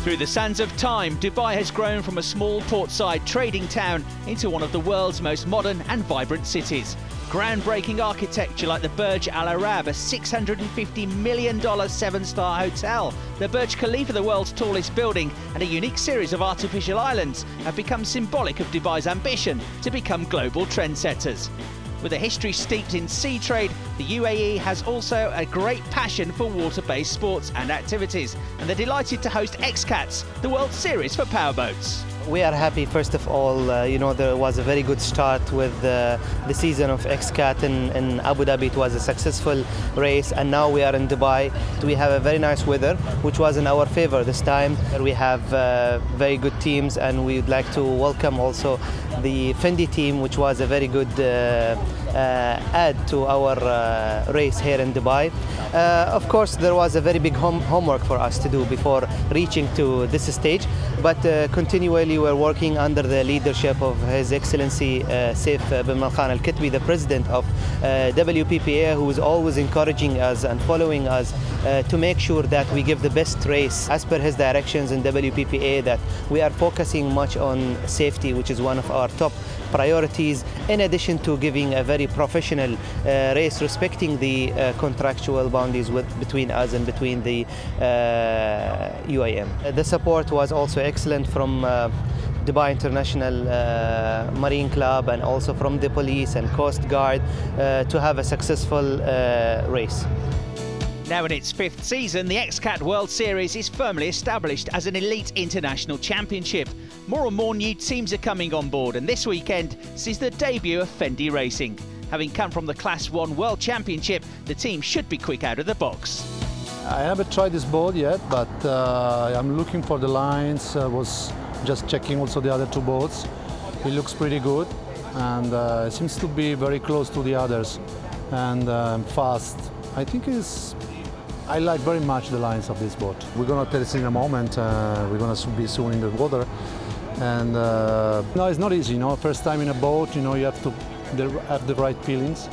Through the sands of time, Dubai has grown from a small portside trading town into one of the world's most modern and vibrant cities. Groundbreaking architecture like the Burj Al Arab, a $650 million seven-star hotel, the Burj Khalifa, the world's tallest building, and a unique series of artificial islands have become symbolic of Dubai's ambition to become global trendsetters. With a history steeped in sea trade, the UAE has also a great passion for water-based sports and activities, and they're delighted to host XCAT, the World Series for powerboats. We are happy, first of all, there was a very good start with the season of XCAT in Abu Dhabi. It was a successful race, and now we are in Dubai. We have a very nice weather, which was in our favor this time. We have very good teams, and we'd like to welcome also the Fendi team, which was a very good add to our race here in Dubai. Of course, there was a very big homework for us to do before reaching to this stage, but continually we're working under the leadership of His Excellency Saif bin Malkhan Al-Kitbi, the President of WPPA, who is always encouraging us and following us to make sure that we give the best race as per his directions in WPPA, that we are focusing much on safety, which is one of our top priorities, in addition to giving a very professional race, respecting the contractual boundaries between us and between the UIM. The support was also excellent from Dubai International Marine Club, and also from the police and Coast Guard to have a successful race. Now in its fifth season, the XCAT World Series is firmly established as an elite international championship. More and more new teams are coming on board, and this weekend sees the debut of Fendi Racing. Having come from the Class 1 World Championship, the team should be quick out of the box. I haven't tried this boat yet, but I'm looking for the lines. I was just checking also the other two boats. It looks pretty good, and it seems to be very close to the others, and fast. I think I like very much the lines of this boat. We're going to test in a moment. We're going to be soon in the water. And no, it's not easy, first time in a boat, you have to have the right feelings.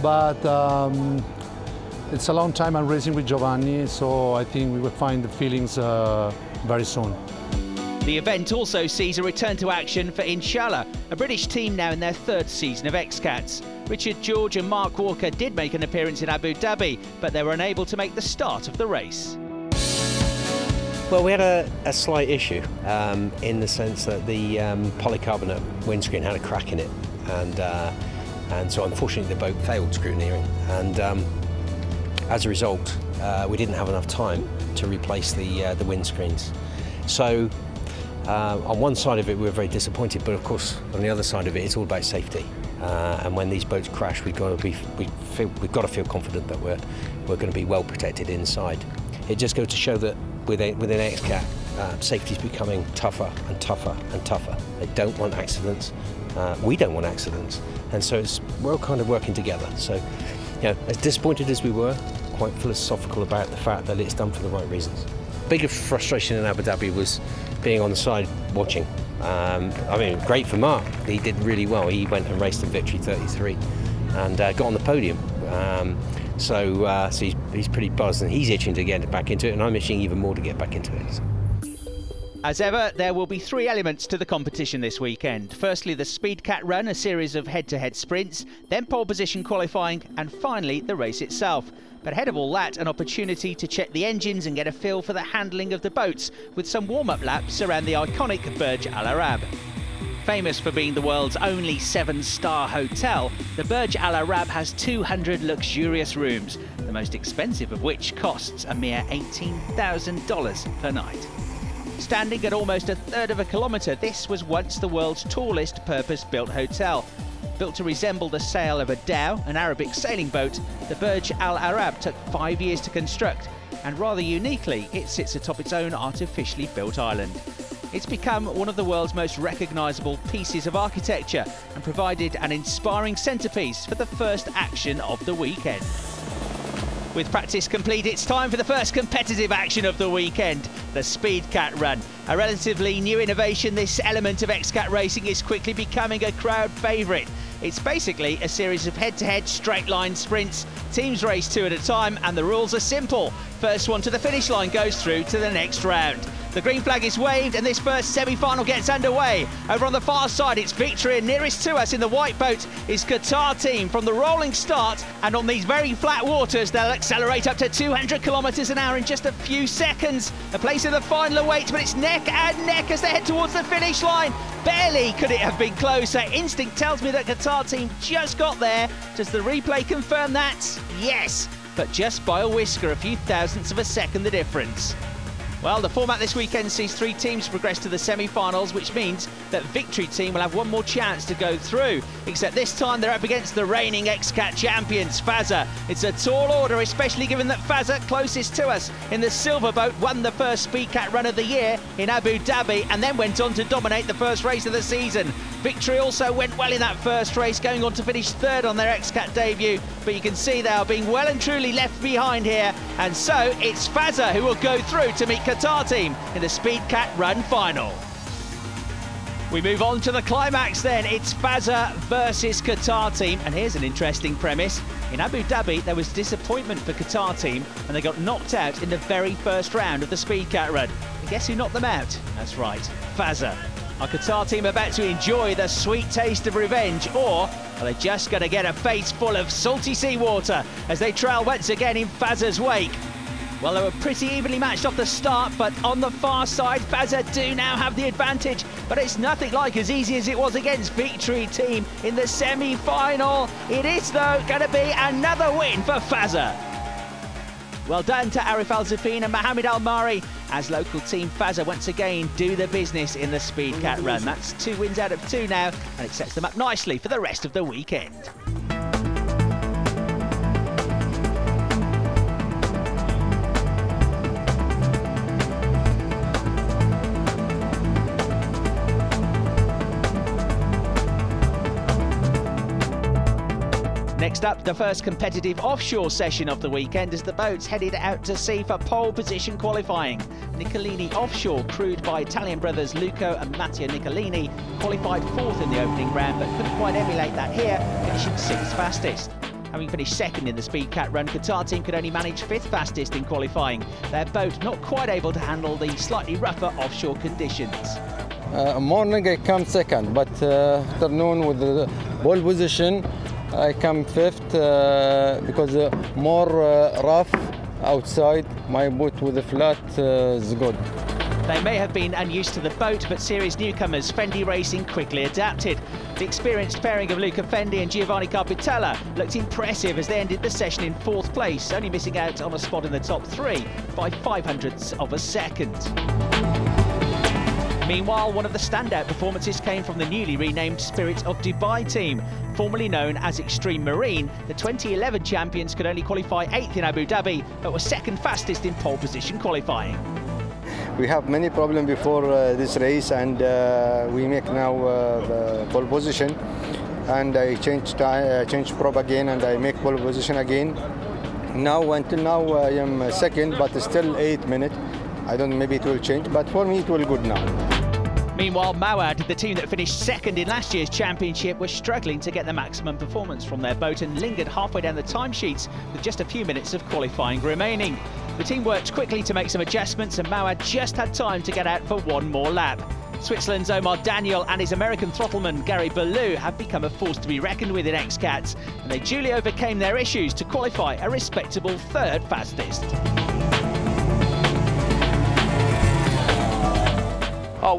But it's a long time I'm racing with Giovanni, so I think we will find the feelings very soon. The event also sees a return to action for Inshallah, a British team now in their third season of XCATs. Richard George and Mark Walker did make an appearance in Abu Dhabi, but they were unable to make the start of the race. Well, we had a slight issue in the sense that the polycarbonate windscreen had a crack in it, and so unfortunately the boat failed scrutineering, and as a result we didn't have enough time to replace the windscreens. So on one side of it we were very disappointed, but of course on the other side of it it's all about safety, and when these boats crash we've got to feel confident that we're going to be well protected inside. It just goes to show that within XCAT, safety is becoming tougher and tougher and tougher. They don't want accidents. We don't want accidents, and so we're all kind of working together. So, as disappointed as we were, quite philosophical about the fact that it's done for the right reasons. Biggest frustration in Abu Dhabi was being on the side watching. I mean, great for Mark. He did really well. He went and raced in Victory 33 and got on the podium. So he's pretty buzzed, and he's itching to get back into it, and I'm itching even more to get back into it. As ever, there will be three elements to the competition this weekend. Firstly, the SpeedCat Run, a series of head-to-head sprints, then pole position qualifying, and finally the race itself. But ahead of all that, an opportunity to check the engines and get a feel for the handling of the boats, with some warm-up laps around the iconic Burj Al Arab. Famous for being the world's only seven-star hotel, the Burj Al Arab has 200 luxurious rooms, the most expensive of which costs a mere $18,000 per night. Standing at almost a third of a kilometre, this was once the world's tallest purpose-built hotel. Built to resemble the sail of a dhow, an Arabic sailing boat, the Burj Al Arab took 5 years to construct, and rather uniquely, it sits atop its own artificially built island. It's become one of the world's most recognisable pieces of architecture and provided an inspiring centrepiece for the first action of the weekend. With practice complete, it's time for the first competitive action of the weekend, the SpeedCat Run. A relatively new innovation, this element of XCAT racing is quickly becoming a crowd favourite. It's basically a series of head-to-head straight-line sprints. Teams race two at a time, and the rules are simple. First one to the finish line goes through to the next round. The green flag is waved and this first semi-final gets underway. Over on the far side, it's victory, and nearest to us in the white boat is Qatar team from the rolling start, and on these very flat waters they'll accelerate up to 200 kilometres an hour in just a few seconds. A place in the final awaits, but it's neck and neck as they head towards the finish line. Barely could it have been closer. Instinct tells me that Qatar team just got there. Does the replay confirm that? Yes, but just by a whisker, a few thousandths of a second the difference. Well, the format this weekend sees 3 teams progress to the semi-finals, which means that Victory team will have one more chance to go through. Except this time they're up against the reigning XCAT champions, Fazza. It's a tall order, especially given that Fazza, closest to us in the silver boat, won the first SpeedCat run of the year in Abu Dhabi and then went on to dominate the first race of the season. Victory also went well in that first race, going on to finish 3rd on their XCAT debut. But you can see they are being well and truly left behind here. And so it's Fazza who will go through to meet Qatar team in the SpeedCat run final. We move on to the climax then. It's Fazza versus Qatar team, and here's an interesting premise. In Abu Dhabi there was disappointment for Qatar team and they got knocked out in the very first round of the SpeedCat run. And guess who knocked them out? That's right, Fazza. Are Qatar team about to enjoy the sweet taste of revenge, or are they just going to get a face full of salty seawater as they trail once again in Fazza's wake? Well, they were pretty evenly matched off the start, but on the far side, Fazza do now have the advantage. But it's nothing like as easy as it was against Victory team in the semi-final. It is, though, going to be another win for Fazza. Well done to Arif Al-Zafin and Mohamed Al-Mari as local team Fazza once again do the business in the SpeedCat run. That's 2 wins out of 2 now, and it sets them up nicely for the rest of the weekend. Next up, the first competitive offshore session of the weekend as the boats headed out to sea for pole position qualifying. Nicolini Offshore, crewed by Italian brothers Luco and Matteo Nicolini, qualified 4th in the opening round but couldn't quite emulate that here, finishing 6th fastest. Having finished 2nd in the SpeedCat run, Qatar team could only manage 5th fastest in qualifying. Their boat not quite able to handle the slightly rougher offshore conditions. Morning I come 2nd, but afternoon with the pole position I come 5th because more rough outside. My boat with the flat is good. They may have been unused to the boat, but series newcomers Fendi Racing quickly adapted. The experienced pairing of Luca Fendi and Giovanni Carpitella looked impressive as they ended the session in 4th place, only missing out on a spot in the top 3 by 0.05 of a second. Meanwhile, one of the standout performances came from the newly renamed Spirit of Dubai team. Formerly known as Extreme Marine, the 2011 champions could only qualify 8th in Abu Dhabi, but were 2nd fastest in pole position qualifying. We have many problems before this race, and we make now the pole position. And I change prop again, and I make pole position again. Now, until now, I am 2nd, but still 8 minutes. I don't know, maybe it will change, but for me it will good now. Meanwhile, U.A.E, the team that finished 2nd in last year's championship, was struggling to get the maximum performance from their boat and lingered halfway down the timesheets with just a few minutes of qualifying remaining. The team worked quickly to make some adjustments, and U.A.E just had time to get out for one more lap. Switzerland's Omar Daniel and his American throttleman Gary Ballou have become a force to be reckoned with in XCAT, and they duly overcame their issues to qualify a respectable 3rd fastest.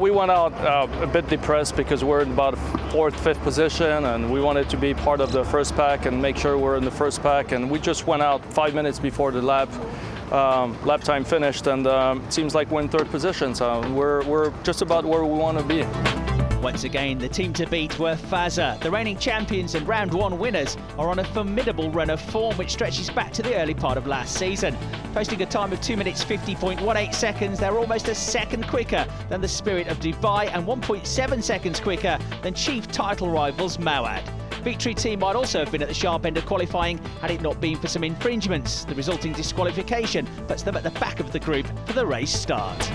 We went out a bit depressed because we're in about 4th, 5th position, and we wanted to be part of the first pack and make sure we're in the first pack. And we just went out 5 minutes before the lap time finished, and it seems like we're in 3rd position. So we're just about where we want to be. Once again, the team to beat were Fazza. The reigning champions and round 1 winners are on a formidable run of form which stretches back to the early part of last season. Posting a time of 2 minutes 50.18 seconds, they're almost a second quicker than the Spirit of Dubai and 1.7 seconds quicker than chief title rivals U.A.E. Victory team might also have been at the sharp end of qualifying had it not been for some infringements. The resulting disqualification puts them at the back of the group for the race start.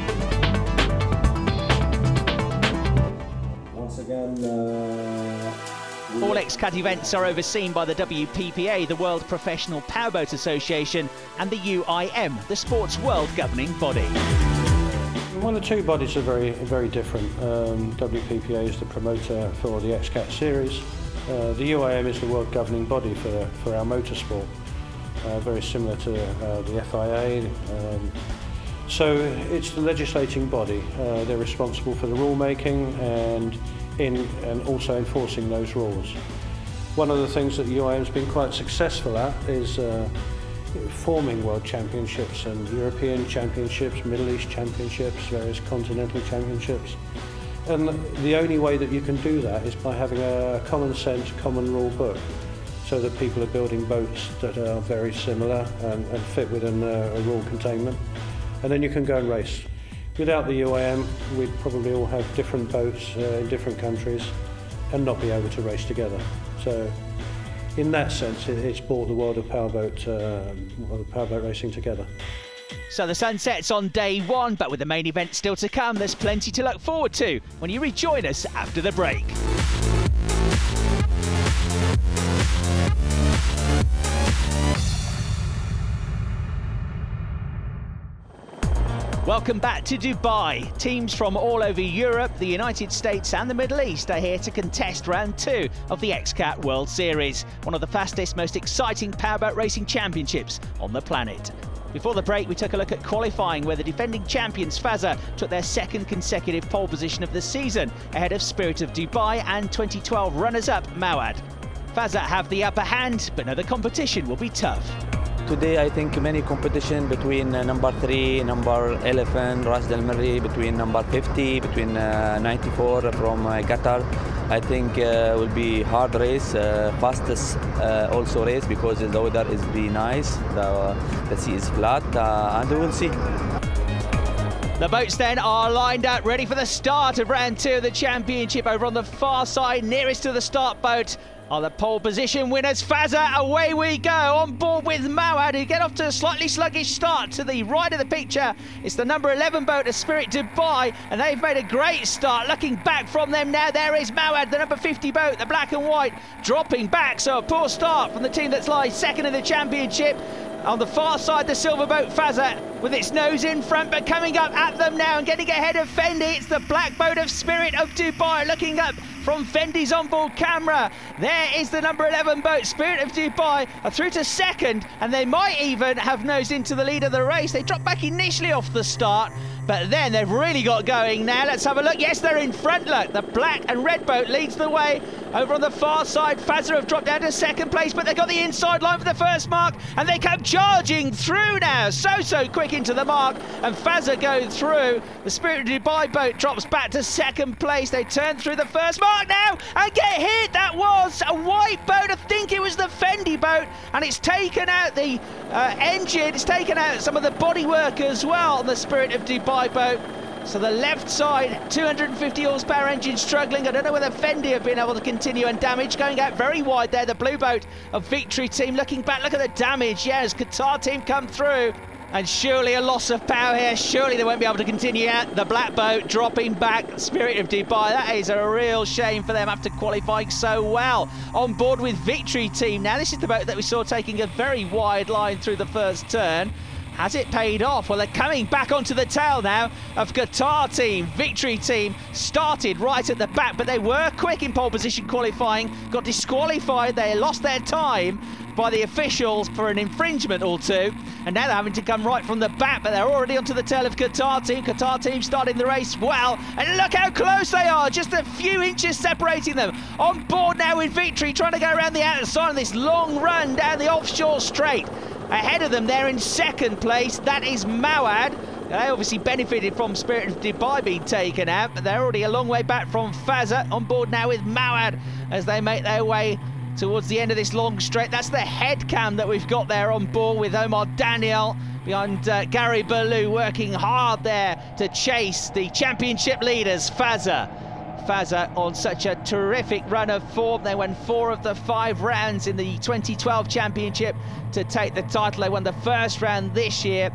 All XCAT events are overseen by the WPPA, the World Professional Powerboat Association, and the UIM, the sport's world governing body. Well, the two bodies are very different. WPPA is the promoter for the XCAT series. The UIM is the world governing body for our motorsport, very similar to the FIA. So it's the legislating body. They're responsible for the rule making and also enforcing those rules. One of the things that UIM has been quite successful at is forming world championships and European championships, Middle East championships, various continental championships. And the only way that you can do that is by having a common sense, common rule book, so that people are building boats that are very similar and fit within a rule containment. And then you can go and race. Without the UIM, we'd probably all have different boats in different countries and not be able to race together. So in that sense, it's brought the world of powerboat racing together. So the sun sets on day one, but with the main event still to come, there's plenty to look forward to when you rejoin us after the break. Welcome back to Dubai. Teams from all over Europe, the United States and the Middle East are here to contest round 2 of the XCAT World Series, one of the fastest, most exciting powerboat racing championships on the planet. Before the break, we took a look at qualifying, where the defending champions Fazza took their second consecutive pole position of the season, ahead of Spirit of Dubai and 2012 runners-up Mawad. Fazza have the upper hand, but no, the competition will be tough. Today, I think many competition between number 3, number 11, Ras Al Marri, between number 50, between 94 from Qatar. I think will be hard race, fastest also race, because the weather is very nice, the sea is flat, and we will see. The boats then are lined up, ready for the start of round 2 of the championship. Over on the far side, nearest to the start boat, are the pole position winners. Fazza, away we go, on board with Mawad, who get off to a slightly sluggish start. To the right of the picture, it's the number 11 boat of Spirit Dubai, and they've made a great start. Looking back from them now, there is Mawad, the number 50 boat, the black and white, dropping back. So a poor start from the team that's lies second in the championship. On the far side, the silver boat Fazza with its nose in front, but coming up at them now and getting ahead of Fendi. It's the black boat of Spirit of Dubai looking up from Fendi's onboard camera. There is the number 11 boat, Spirit of Dubai, are through to second, and they might even have nosed into the lead of the race. They dropped back initially off the start, but then they've really got going now. Let's have a look. Yes, they're in front. Look, the black and red boat leads the way. Over on the far side, Fazza have dropped down to second place, but they've got the inside line for the first mark, and they come charging through now. So quick into the mark, and Fazza go through. The Spirit of Dubai boat drops back to second place. They turn through the first mark now and get hit. That was a white boat. I think it was the Fendi boat, and it's taken out the engine. It's taken out some of the bodywork as well on the Spirit of Dubai boat. So the left side, 250 horsepower engine struggling. I don't know whether Fendi have been able to continue undamaged. Going out very wide there, the blue boat of Victory Team. Looking back, look at the damage. Yes, Qatar Team come through. And surely a loss of power here. Surely they won't be able to continue out. The black boat dropping back, Spirit of Dubai. That is a real shame for them after qualifying so well. On board with Victory Team. Now, this is the boat that we saw taking a very wide line through the first turn. Has it paid off? Well, they're coming back onto the tail now of Qatar Team. Victory Team started right at the back, but they were quick in pole position qualifying, got disqualified. They lost their time by the officials for an infringement or two, and now they're having to come right from the back, but they're already onto the tail of Qatar Team. Qatar Team starting the race well, and look how close they are, just a few inches separating them. On board now with Victory, trying to go around the outside of this long run down the offshore straight. Ahead of them, they're in second place. That is Mawad. They obviously benefited from Spirit of Dubai being taken out, but they're already a long way back from Fazza. On board now with Mawad as they make their way towards the end of this long straight. That's the head cam that we've got there on board with Omar Daniel behind Gary Ballou, working hard there to chase the championship leaders, Fazza. Fazza on such a terrific run of form. They won 4 of the 5 rounds in the 2012 championship to take the title. They won the first round this year,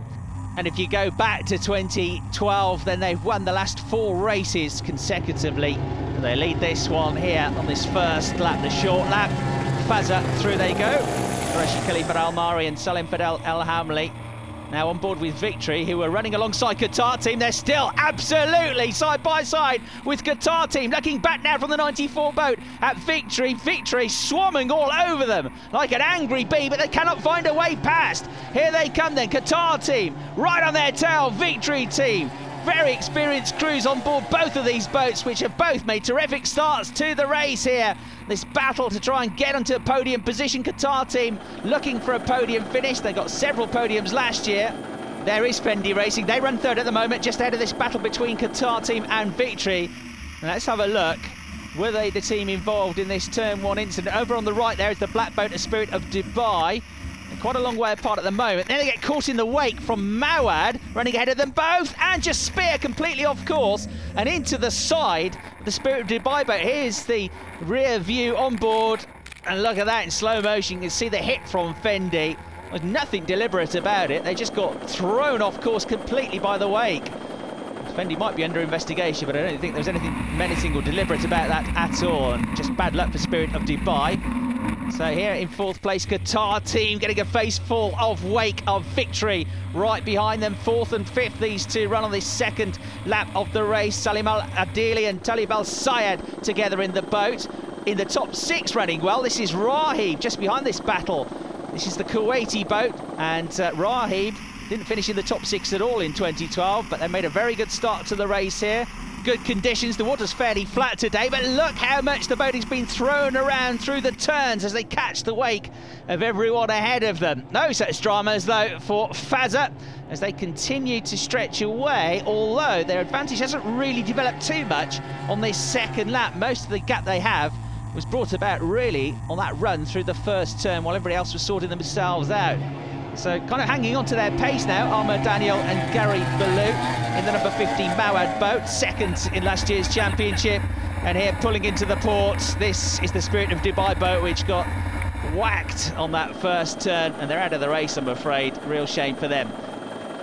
and if you go back to 2012, then they've won the last 4 races consecutively. They lead this one here on this first lap, the short lap. Fazza, through they go. Qureshi Khalifa Al Mari and Salim Fadel El Hamli Now on board with Victory, who are running alongside Qatar Team. They're still absolutely side by side with Qatar Team. Looking back now from the 94 boat at Victory. Victory swarming all over them like an angry bee, but they cannot find a way past. Here they come then, Qatar Team right on their tail. Victory Team, very experienced crews on board both of these boats, which have both made terrific starts to the race here. This battle to try and get onto a podium position. Qatar Team looking for a podium finish. They got several podiums last year. There is Fendi Racing. They run third at the moment, just ahead of this battle between Qatar Team and Victory. And let's have a look. Were they the team involved in this turn one incident? Over on the right there is the black boat, a Spirit of Dubai. Quite a long way apart at the moment. Then they get caught in the wake from Mawad, running ahead of them both, and just spear completely off course and into the side of the Spirit of Dubai boat. Here's the rear view on board, and look at that in slow motion. You can see the hit from Fendi. There's nothing deliberate about it. They just got thrown off course completely by the wake. Fendi might be under investigation, but I don't think there's anything menacing or deliberate about that at all. And just bad luck for Spirit of Dubai. So here in fourth place, Qatar Team getting a face full of wake of Victory. Right behind them, fourth and fifth, these two run on this second lap of the race. Salim Al-Adili and Talib Al-Sayed together in the boat. In the top six running well, this is Rahib just behind this battle. This is the Kuwaiti boat, and Rahib didn't finish in the top six at all in 2012, but they made a very good start to the race here. Good conditions, the water's fairly flat today, but look how much the boat has been thrown around through the turns as they catch the wake of everyone ahead of them. No such dramas though for Fazza as they continue to stretch away, although their advantage hasn't really developed too much on this second lap. Most of the gap they have was brought about really on that run through the first turn while everybody else was sorting themselves out. So kind of hanging on to their pace now, Armour Daniel and Gary Ballou in the number 15 Mawad boat, second in last year's championship. And here pulling into the port, this is the Spirit of Dubai boat, which got whacked on that first turn, and they're out of the race, I'm afraid. Real shame for them.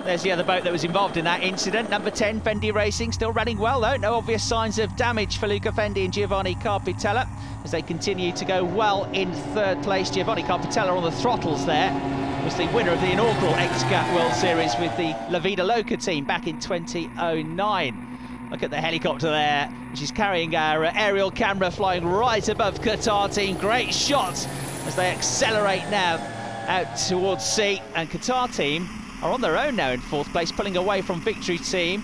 There's the other boat that was involved in that incident, number 10 Fendi Racing, still running well though. No obvious signs of damage for Luca Fendi and Giovanni Carpitella as they continue to go well in third place. Giovanni Carpitella on the throttles there was the winner of the inaugural XCAT World Series with the La Vida Loca team back in 2009. Look at the helicopter there, which is carrying our aerial camera flying right above Qatar Team. Great shots as they accelerate now out towards sea, and Qatar Team are on their own now in fourth place, pulling away from Victory Team.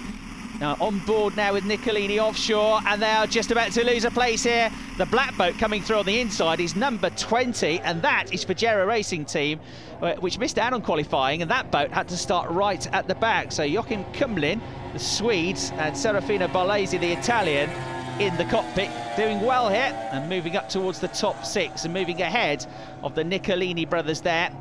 Now on board now with Nicolini offshore, and they are just about to lose a place here. The black boat coming through on the inside is number 20, and that is Fajera Racing Team, which missed out on qualifying, and that boat had to start right at the back. So Joachim Kumlin, the Swedes, and Serafino Barlesi, the Italian, in the cockpit, doing well here and moving up towards the top six and moving ahead of the Nicolini brothers there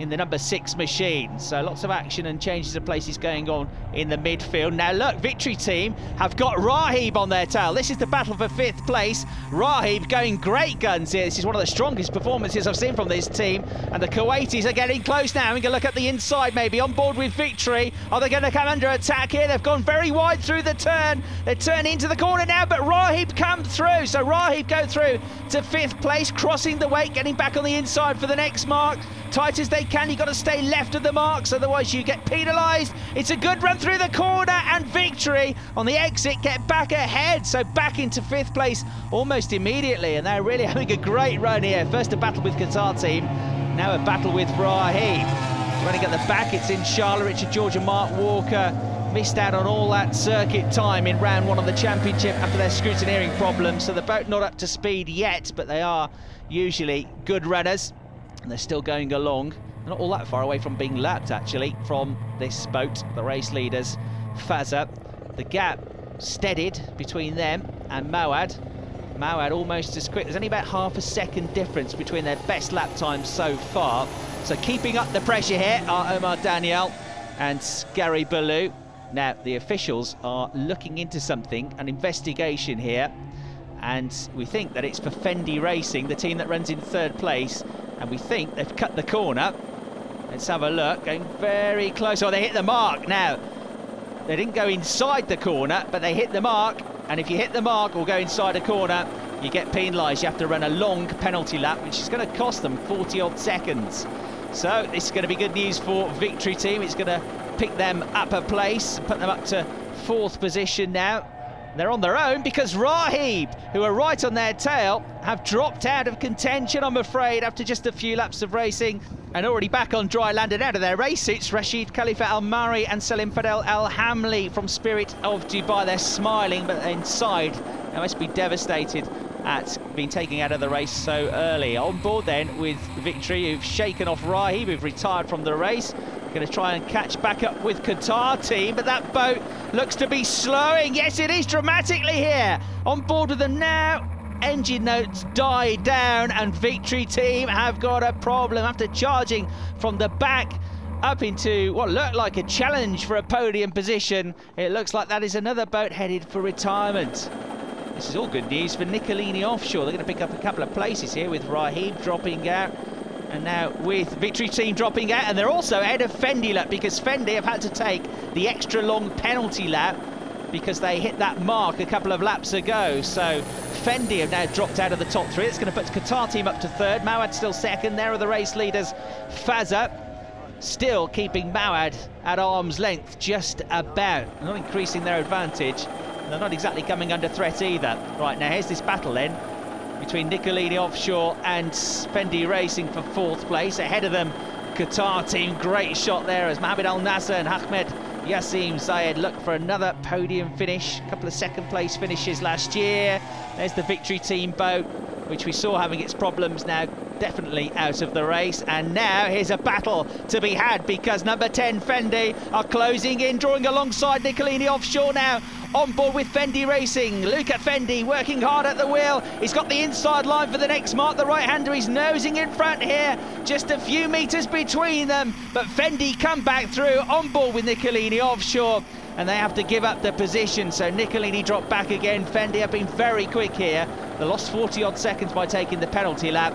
in the number 6 machine. So lots of action and changes of places going on in the midfield. Now look, Victory Team have got Rahib on their tail. This is the battle for 5th place. Rahib going great guns here. This is one of the strongest performances I've seen from this team, and the Kuwaitis are getting close now. We can look at the inside maybe, on board with Victory. Are they going to come under attack here? They've gone very wide through the turn. They turn into the corner now, but Rahib come through. So Rahib go through to 5th place, crossing the wake, getting back on the inside for the next mark. Tight as they can, you've got to stay left of the marks, otherwise you get penalised. It's a good run through the corner, and Victory on the exit get back ahead, so back into 5th place almost immediately, and they're really having a great run here. First a battle with Qatar Team, now a battle with Rahib. Running at the back, it's in Charlotte, Richard George and Mark Walker. Missed out on all that circuit time in round 1 of the championship after their scrutineering problems, so the boat not up to speed yet, but they are usually good runners. And they're still going along, not all that far away from being lapped actually from this boat, the race leaders, Fazza. The gap steadied between them and Mawad. Mawad almost as quick. There's only about half a second difference between their best lap times so far. So keeping up the pressure here are Omar Daniel and Gary Ballou. Now the officials are looking into something, an investigation here, and we think that it's for Fendi Racing, the team that runs in 3rd place. And we think they've cut the corner. Let's have a look, going very close. Oh, they hit the mark now. They didn't go inside the corner, but they hit the mark. And if you hit the mark or go inside a corner, you get penalised. You have to run a long penalty lap, which is going to cost them 40-odd seconds. So this is going to be good news for Victory Team. It's going to pick them up a place, put them up to 4th position now. They're on their own because Rahib, who are right on their tail, have dropped out of contention, I'm afraid, after just a few laps of racing. And already back on dry land and out of their race suits, Rashid Khalifa Al Mari and Salim Fadel Al Hamli from Spirit of Dubai. They're smiling, but inside they must be devastated at being taken out of the race so early. On board then with Victory, who've shaken off Rahib, who've retired from the race. Going to try and catch back up with Qatar Team, but that boat looks to be slowing. Yes, it is dramatically here. On board with them now. Engine notes die down, and Victory Team have got a problem after charging from the back up into what looked like a challenge for a podium position. It looks like that is another boat headed for retirement. This is all good news for Nicolini Offshore. They're going to pick up a couple of places here with Rahib dropping out. And now with Victory Team dropping out, and they're also ahead of Fendi lap because Fendi have had to take the extra long penalty lap because they hit that mark a couple of laps ago. So Fendi have now dropped out of the top 3. It's going to put Qatar Team up to 3rd. Mawad still 2nd. There are the race leaders. Fazza still keeping Mawad at arm's length, just about. Not increasing their advantage. They're not exactly coming under threat either. Right, now here's this battle then between Nicolini Offshore and Fendi Racing for 4th place. Ahead of them, Qatar Team. Great shot there as Mohamed Al Nasser and Ahmed Yassim Zayed look for another podium finish. A couple of 2nd place finishes last year. There's the Victory Team boat, which we saw having its problems, now definitely out of the race. And now here's a battle to be had because number 10 Fendi are closing in, drawing alongside Nicolini Offshore now. On board with Fendi Racing, Luca Fendi working hard at the wheel. He's got the inside line for the next mark. The right-hander is nosing in front here, just a few metres between them. But Fendi come back through on board with Nicolini Offshore, and they have to give up the position. So Nicolini drop back again. Fendi have been very quick here. They lost 40-odd seconds by taking the penalty lap,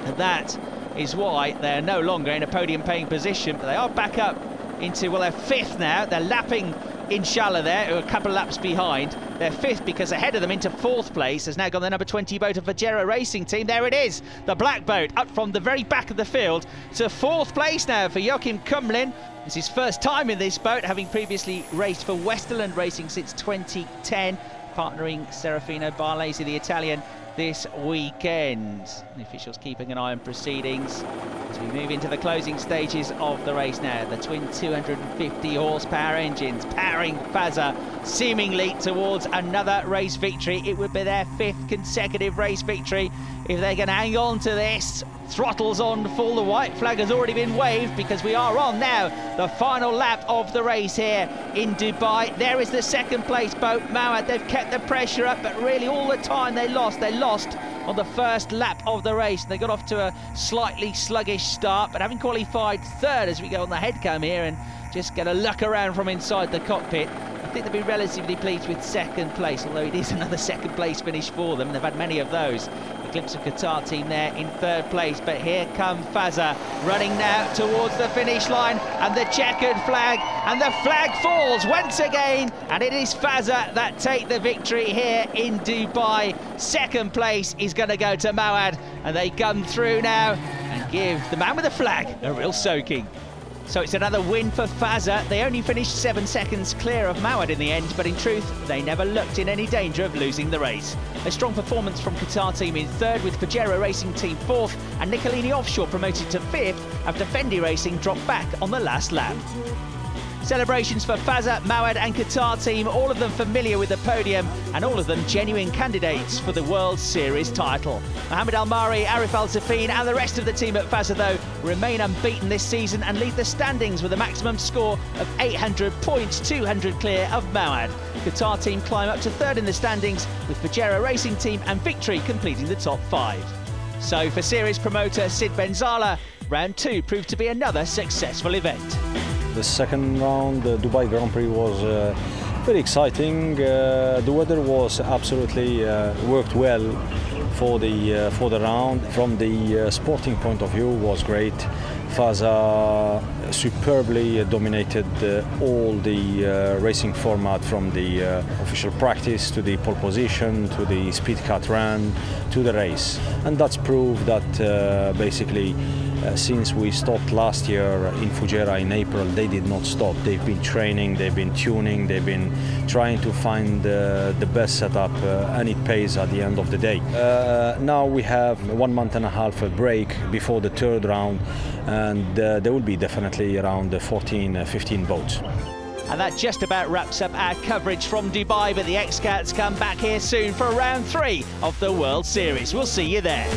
and that is why they're no longer in a podium-paying position. But they are back up into, well, they're 5th now. They're lapping Inshallah there, who are a couple of laps behind. They're 5th because ahead of them into 4th place has now gone the number 20 boat of Fajera Racing Team. There it is, the black boat up from the very back of the field to 4th place now for Joachim Kumlin. It's his first time in this boat, having previously raced for Westerland Racing since 2010, partnering Serafino Barlesi, the Italian, this weekend. The officials keeping an eye on proceedings as we move into the closing stages of the race now. The twin 250 horsepower engines powering Fazza seemingly towards another race victory. It would be their 5th consecutive race victory if they're going to hang on to this. Throttles on full. The white flag has already been waved because we are on now the final lap of the race here in Dubai. There is the 2nd place boat, Mawad. They've kept the pressure up, but really all the time they lost on the first lap of the race. They got off to a slightly sluggish start, but having qualified 3rd as we go on the headcam here and just get a look around from inside the cockpit, I think they'll be relatively pleased with 2nd place, although it is another 2nd place finish for them. They've had many of those. A glimpse of Qatar Team there in 3rd place, but here come Fazza running now towards the finish line, and the checkered flag, and the flag falls once again, and it is Fazza that take the victory here in Dubai. 2nd place is going to go to Mawad, and they come through now and give the man with the flag a real soaking. So it's another win for Fazza. They only finished 7 seconds clear of Mawad in the end, but in truth, they never looked in any danger of losing the race. A strong performance from Qatar Team in 3rd, with Fajera Racing Team 4th, and Nicolini Offshore promoted to 5th after Fendi Racing dropped back on the last lap. Celebrations for Fazza, Mawad and Qatar Team, all of them familiar with the podium and all of them genuine candidates for the World Series title. Mohamed Al Mari, Arif Al Safin and the rest of the team at Fazza, though, remain unbeaten this season and lead the standings with a maximum score of 800 points, 200 clear of Mawad. Qatar Team climb up to 3rd in the standings, with Fajera Racing Team and Victory completing the top 5. So for series promoter Sid Benzala, round 2 proved to be another successful event. The 2nd round, the Dubai Grand Prix, was very exciting. The weather was absolutely worked well for the round. From the sporting point of view, was great. Fazza superbly dominated all the racing format, from the official practice to the pole position to the speed cut run to the race, and that's proved that basically Since we stopped last year in Fujairah in April, they did not stop. They've been training, they've been tuning, they've been trying to find the best setup, and it pays at the end of the day. Now we have 1.5 months break before the third round, and there will be definitely around 14, 15 boats. And that just about wraps up our coverage from Dubai, but the X-Cats come back here soon for round 3 of the World Series. We'll see you there.